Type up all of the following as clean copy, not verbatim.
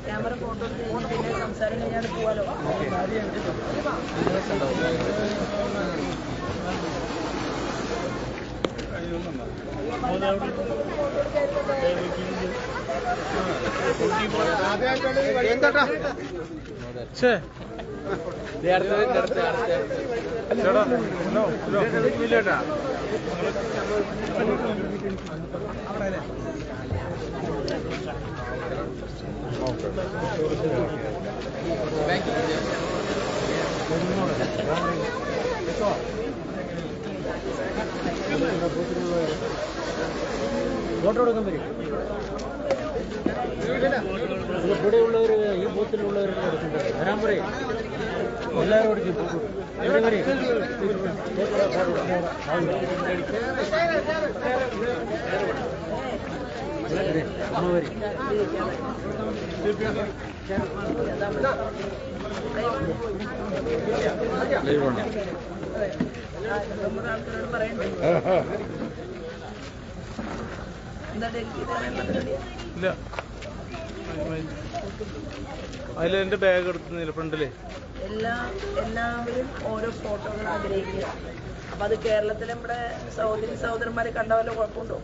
Camera photo പിന്നെ സംസാരം കഴിഞ്ഞാൽ പോവാലോ. ഫോട്ടോ എടുക്കാൻ വരും. ഇവിടെ ഉള്ളവർ ഈ ബൂത്തിലുള്ളവർ വരാൻ പറയും. എല്ലാവരും എടുക്കും. ഇവിടെ വരും. അമ്മ വരും. ഇല്ല, അതിലെന്റെ ബാഗ് എടുത്തുന്നില്ല ഫ്രണ്ടില്. എല്ലാവരും ഓരോ ഫോട്ടോകൾ ആഗ്രഹിക്കുക. അപ്പൊ അത് കേരളത്തിലെ നമ്മുടെ സഹോദരന്മാരെ കണ്ട വല്ല കുഴപ്പമുണ്ടോ?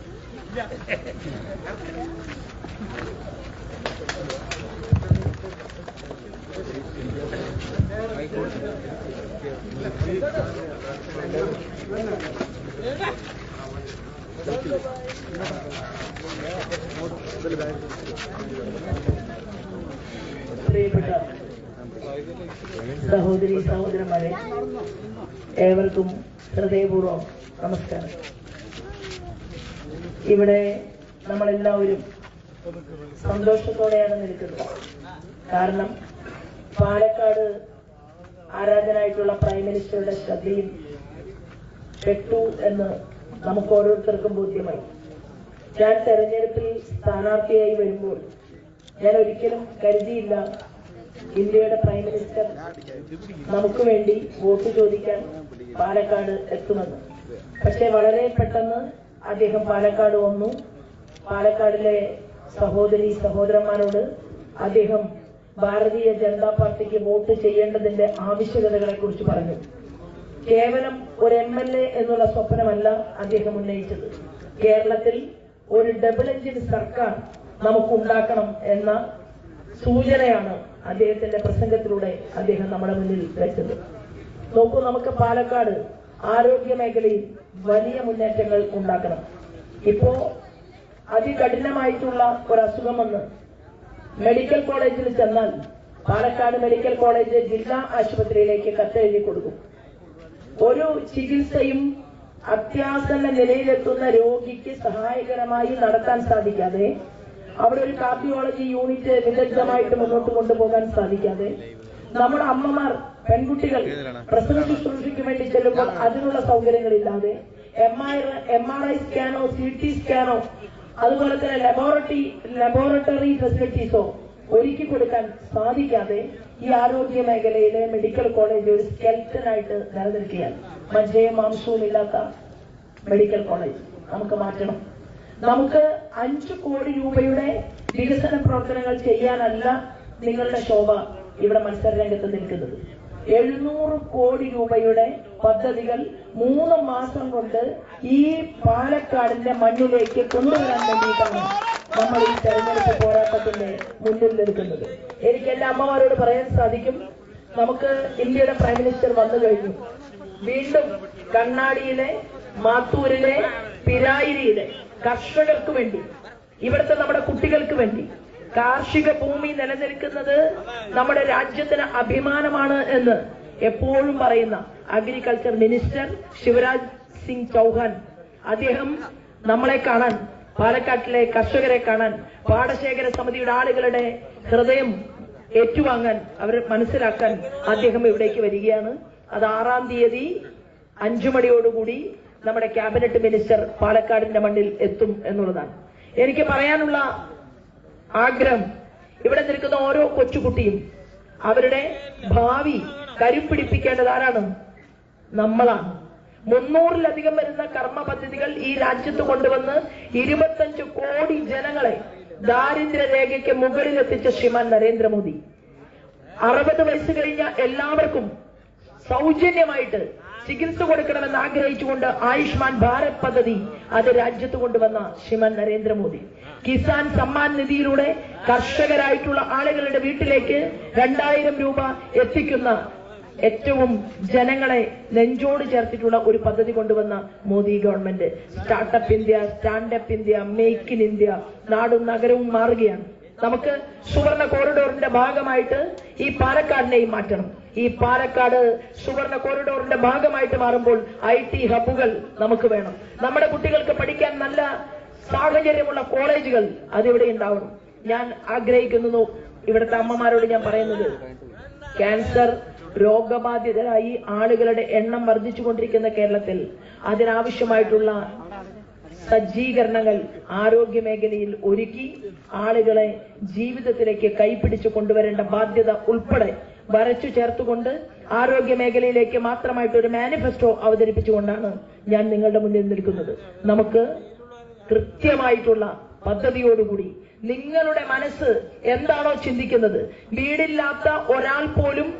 പ്രിയപ്പെട്ട സഹോദരി സഹോദരന്മാരെ, ഏവർക്കും ഹൃദയപൂർവ്വം നമസ്കാരം. ഇവിടെ നമ്മളെല്ലാവരും സന്തോഷത്തോടെയാണ് നിൽക്കുന്നത്. കാരണം പാലക്കാട് ആരാധനായിട്ടുള്ള പ്രൈം മിനിസ്റ്ററുടെ ശ്രദ്ധയിൽ പെട്ടു എന്ന് നമുക്ക് ഓരോരുത്തർക്കും ബോധ്യമായി. ഞാൻ തെരഞ്ഞെടുപ്പിൽ സ്ഥാനാർത്ഥിയായി വരുമ്പോൾ ഞാൻ ഒരിക്കലും കരുതിയില്ല ഇന്ത്യയുടെ പ്രൈം മിനിസ്റ്റർ നമുക്ക് വേണ്ടി വോട്ട് ചോദിക്കാൻ പാലക്കാട് എത്തുമെന്ന്. പക്ഷെ വളരെ പെട്ടെന്ന് അദ്ദേഹം പാലക്കാട് വന്നു. പാലക്കാടിലെ സഹോദരി സഹോദരന്മാരോട് അദ്ദേഹം ഭാരതീയ ജനതാ പാർട്ടിക്ക് വോട്ട് ചെയ്യേണ്ടതിന്റെ ആവശ്യകതകളെ കുറിച്ച് പറഞ്ഞു. കേവലം ഒരു MLA എന്നുള്ള സ്വപ്നമല്ല അദ്ദേഹം ഉന്നയിച്ചത്. കേരളത്തിൽ ഒരു ഡബിൾ എഞ്ചിൻ സർക്കാർ നമുക്കുണ്ടാക്കണം എന്ന സൂചനയാണ് അദ്ദേഹത്തിന്റെ പ്രസംഗത്തിലൂടെ അദ്ദേഹം നമ്മുടെ മുന്നിൽ വെച്ചത്. നോക്കൂ, നമുക്ക് പാലക്കാട് ആരോഗ്യ മേഖലയിൽ വലിയ മുന്നേറ്റങ്ങൾ ഉണ്ടാക്കണം. ഇപ്പോ അതികഠിനമായിട്ടുള്ള ഒരു അസുഖം വന്ന് മെഡിക്കൽ കോളേജിൽ ചെന്നാൽ പാലക്കാട് മെഡിക്കൽ കോളേജ് ജില്ലാ ആശുപത്രിയിലേക്ക് കത്തെഴുതി കൊടുക്കും. ഒരു ചികിത്സയും അത്യാസന്ന നിലയിലെത്തുന്ന രോഗിക്ക് സഹായകരമായി നടത്താൻ സാധിക്കാതെ, അവിടെ ഒരു കാർഡിയോളജി യൂണിറ്റ് വിദഗ്ധമായിട്ട് മുന്നോട്ട് കൊണ്ടുപോകാൻ സാധിക്കാതെ, നമ്മുടെ അമ്മമാർ പെൺകുട്ടികൾ പ്രസവ ശുശ്രൂഷയ്ക്ക് വേണ്ടി ചെല്ലുമ്പോൾ അതിനുള്ള സൗകര്യങ്ങളില്ലാതെ, MRI സ്കാനോ CT സ്കാനോ അതുപോലെ തന്നെ ലബോറട്ടറി ഫെസിലിറ്റീസോ ഒരുക്കി കൊടുക്കാൻ സാധിക്കാതെ ഈ ആരോഗ്യ മേഖലയിലെ മെഡിക്കൽ കോളേജ് ഒരു സ്കെൽറ്റനായിട്ട് നിലനിൽക്കുകയാണ്. മജ്ജയും മാംസവും ഇല്ലാത്ത മെഡിക്കൽ കോളേജ് നമുക്ക് മാറ്റണം. നമുക്ക് 5 കോടി രൂപയുടെ വികസന പ്രവർത്തനങ്ങൾ ചെയ്യാനല്ല നിങ്ങളുടെ ശോഭ ഇവിടെ മത്സര രംഗത്ത് നിൽക്കുന്നത്. 700 കോടി രൂപയുടെ പദ്ധതികൾ 3 മാസം കൊണ്ട് ഈ പാലക്കാടിന്റെ മണ്ണിലേക്ക് കൊണ്ടുവരാൻ വേണ്ടിയിട്ടാണ് നമ്മൾ ഈ തെരഞ്ഞെടുപ്പ് പോരാട്ടത്തിന്റെ മുന്നിൽ നിൽക്കുന്നത്. എനിക്ക് എന്റെ അമ്മമാരോട് പറയാൻ സാധിക്കും, നമുക്ക് ഇന്ത്യയുടെ പ്രൈം മിനിസ്റ്റർ വന്നു കഴിഞ്ഞു. വീണ്ടും കണ്ണാടിയിലെ, മാത്തൂരിലെ, പിരായിരിയിലെ കർഷകർക്ക് വേണ്ടി, ഇവിടുത്തെ നമ്മുടെ കുട്ടികൾക്ക് വേണ്ടി, കാർഷിക ഭൂമി നിലനിൽക്കുന്നത് നമ്മുടെ രാജ്യത്തിന് അഭിമാനമാണ് എന്ന് എപ്പോഴും പറയുന്ന അഗ്രികൾച്ചർ മിനിസ്റ്റർ ശിവരാജ് സിംഗ് ചൗഹാൻ, അദ്ദേഹം നമ്മളെ കാണാൻ, പാലക്കാട്ടിലെ കർഷകരെ കാണാൻ, പാടശേഖര സമിതിയുടെ ആളുകളുടെ ഹൃദയം ഏറ്റുവാങ്ങാൻ, അവരെ മനസ്സിലാക്കാൻ അദ്ദേഹം ഇവിടേക്ക് വരികയാണ്. അത് 6-ാം തീയതി 5 മണിയോടുകൂടി നമ്മുടെ ക്യാബിനറ്റ് മിനിസ്റ്റർ പാലക്കാടിന്റെ മണ്ണിൽ എത്തും എന്നുള്ളതാണ്. എനിക്ക് പറയാനുള്ള ആഗ്രഹം, ഇവിടെ നിൽക്കുന്ന ഓരോ കൊച്ചുകുട്ടിയും അവരുടെ ഭാവി കരുപ്പിടിപ്പിക്കേണ്ടത് ആരാണ്? നമ്മളാണ്. 300-ലധികം വരുന്ന കർമ്മ പദ്ധതികൾ ഈ രാജ്യത്ത് കൊണ്ടുവന്ന് 25 കോടി ജനങ്ങളെ ദാരിദ്ര്യരേഖയ്ക്ക് മുകളിലെത്തിച്ച ശ്രീമാൻ നരേന്ദ്രമോദി 60 വയസ്സ് കഴിഞ്ഞ എല്ലാവർക്കും സൗജന്യമായിട്ട് ചികിത്സ കൊടുക്കണമെന്ന് ആഗ്രഹിച്ചുകൊണ്ട് ആയുഷ്മാൻ ഭാരത് പദ്ധതി അത് രാജ്യത്ത് കൊണ്ടുവന്ന ശ്രീമാൻ നരേന്ദ്രമോദി, കിസാൻ സമ്മാൻ നിധിയിലൂടെ കർഷകരായിട്ടുള്ള ആളുകളുടെ വീട്ടിലേക്ക് 2000 രൂപ എത്തിക്കുന്ന ഏറ്റവും ജനങ്ങളെ നെഞ്ചോട് ചേർത്തിട്ടുള്ള ഒരു പദ്ധതി കൊണ്ടുവന്ന Modi government. Startup India, standup India, make in India, നാടും നഗരവും മാറുകയാണ്. നമുക്ക് സുവർണ കോറിഡോറിന്റെ ഭാഗമായിട്ട് ഈ പാലക്കാടിനെയും മാറ്റണം. ഈ പാലക്കാട് സുവർണ കോറിഡോറിന്റെ ഭാഗമായിട്ട് മാറുമ്പോൾ IT ഹബ്ബുകൾ നമുക്ക് വേണം. നമ്മുടെ കുട്ടികൾക്ക് പഠിക്കാൻ നല്ല സാഹചര്യമുള്ള കോളേജുകൾ അതിവിടെ ഉണ്ടാവണം. ഞാൻ ആഗ്രഹിക്കുന്നു, ഇവിടുത്തെ അമ്മമാരോട് ഞാൻ പറയുന്നത്, ക്യാൻസർ രോഗബാധിതരായി ആളുകളുടെ എണ്ണം വർദ്ധിച്ചുകൊണ്ടിരിക്കുന്ന കേരളത്തിൽ അതിനാവശ്യമായിട്ടുള്ള സജ്ജീകരണങ്ങൾ ആരോഗ്യ മേഖലയിൽ ഒരുക്കി ആളുകളെ ജീവിതത്തിലേക്ക് കൈപിടിച്ചു കൊണ്ടുവരേണ്ട ബാധ്യത ഉൾപ്പെടെ വരച്ചു ചേർത്തുകൊണ്ട് ആരോഗ്യ മേഖലയിലേക്ക് മാത്രമായിട്ട് ഒരു മാനിഫെസ്റ്റോ അവതരിപ്പിച്ചുകൊണ്ടാണ് ഞാൻ നിങ്ങളുടെ മുന്നിൽ നിൽക്കുന്നത്. നമുക്ക് കൃത്യമായിട്ടുള്ള പദ്ധതിയോടുകൂടി നിങ്ങളുടെ മനസ്സ് എന്താണോ ചിന്തിക്കുന്നത്, വീടില്ലാത്ത ഒരാൾ പോലും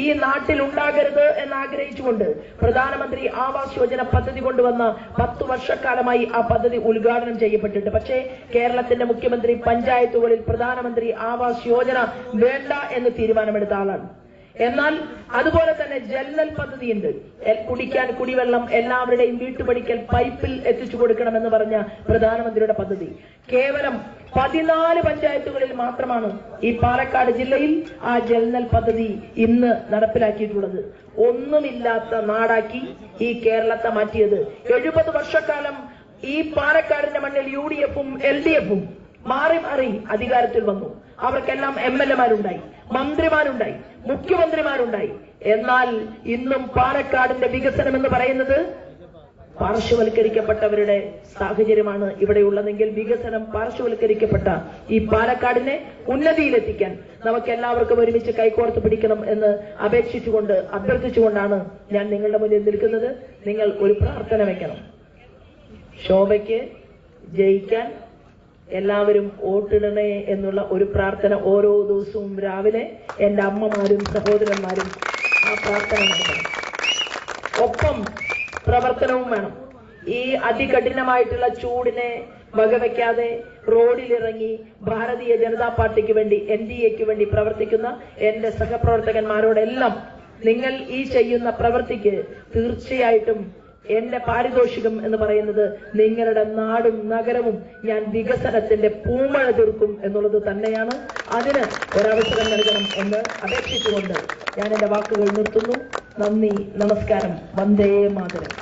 ഈ നാട്ടിൽ ഉണ്ടാകരുത് എന്ന് ആഗ്രഹിച്ചുകൊണ്ട് പ്രധാനമന്ത്രി ആവാസ് യോജന പദ്ധതി കൊണ്ടുവന്ന 10 വർഷക്കാലമായി ആ പദ്ധതി ഉദ്ഘാടനം ചെയ്യപ്പെട്ടിട്ട്, പക്ഷേ കേരളത്തിന്റെ മുഖ്യമന്ത്രി പഞ്ചായത്തുകളിൽ പ്രധാനമന്ത്രി ആവാസ് യോജന വേണ്ട എന്ന് തീരുമാനമെടുത്ത ആളാണ്. എന്നാൽ അതുപോലെ തന്നെ ജൽനൽ പദ്ധതിയുണ്ട്. കുടിക്കാൻ കുടിവെള്ളം എല്ലാവരുടെയും വീട്ടുപടിക്കൽ പൈപ്പിൽ എത്തിച്ചു കൊടുക്കണമെന്ന് പറഞ്ഞ പ്രധാനമന്ത്രിയുടെ പദ്ധതി കേവലം 14 പഞ്ചായത്തുകളിൽ മാത്രമാണ് ഈ പാലക്കാട് ജില്ലയിൽ ആ ജൽനൽ പദ്ധതി ഇന്ന് നടപ്പിലാക്കിയിട്ടുള്ളത്. ഒന്നുമില്ലാത്ത നാടാക്കി ഈ കേരളത്തെ മാറ്റിയത്. 70 വർഷക്കാലം ഈ പാലക്കാടിന്റെ മണ്ണിൽ UDF-ഉം LDF-ഉം മാറി മാറി അധികാരത്തിൽ വന്നു. അവർക്കെല്ലാം MLA-മാരുണ്ടായി, മന്ത്രിമാരുണ്ടായി, മുഖ്യമന്ത്രിമാരുണ്ടായി. എന്നാൽ ഇന്നും പാലക്കാടിന്റെ വികസനം എന്ന് പറയുന്നത് പാർശ്വവൽക്കരിക്കപ്പെട്ടവരുടെ സാഹചര്യമാണ് ഇവിടെയുള്ളതെങ്കിൽ വികസനം പാർശ്വവൽക്കരിക്കപ്പെട്ട ഈ പാലക്കാടിനെ ഉന്നതിയിലെത്തിക്കാൻ നമുക്ക് എല്ലാവർക്കും ഒരുമിച്ച് കൈകോർത്ത് പിടിക്കണം എന്ന് അഭ്യർത്ഥിച്ചുകൊണ്ടാണ് ഞാൻ നിങ്ങളുടെ മുന്നിൽ നിൽക്കുന്നത്. നിങ്ങൾ ഒരു പ്രാർത്ഥന വെക്കണം. ശോഭയ്ക്ക് ജയിക്കാൻ എല്ലാവരും വോട്ടിടണേ എന്നുള്ള ഒരു പ്രാർത്ഥന ഓരോ ദിവസവും രാവിലെ എന്റെ അമ്മമാരും സഹോദരന്മാരും ആ പ്രാർത്ഥന നടത്തണം. ഒപ്പം പ്രവർത്തനവും വേണം. ഈ അതികഠിനമായിട്ടുള്ള ചൂടിനെ വകവയ്ക്കാതെ റോഡിലിറങ്ങി ഭാരതീയ ജനതാ പാർട്ടിക്ക് വേണ്ടി NDA-ക്ക് വേണ്ടി പ്രവർത്തിക്കുന്ന എന്റെ സഹപ്രവർത്തകന്മാരോടെല്ലാം നിങ്ങൾ ഈ ചെയ്യുന്ന പ്രവൃത്തിക്ക് തീർച്ചയായിട്ടും എന്റെ പാരിതോഷികം എന്ന് പറയുന്നത് നിങ്ങളുടെ നാടും നഗരവും ഞാൻ വികസനത്തിന്റെ പൂമഴ തീർക്കും എന്നുള്ളത് തന്നെയാണ്. അതിന് ഒരവസരം നൽകണം എന്ന് അപേക്ഷിച്ചുകൊണ്ട് ഞാൻ എന്റെ വാക്കുകൾ നിർത്തുന്നു. നന്ദി, നമസ്കാരം. വന്ദേ മാതരം.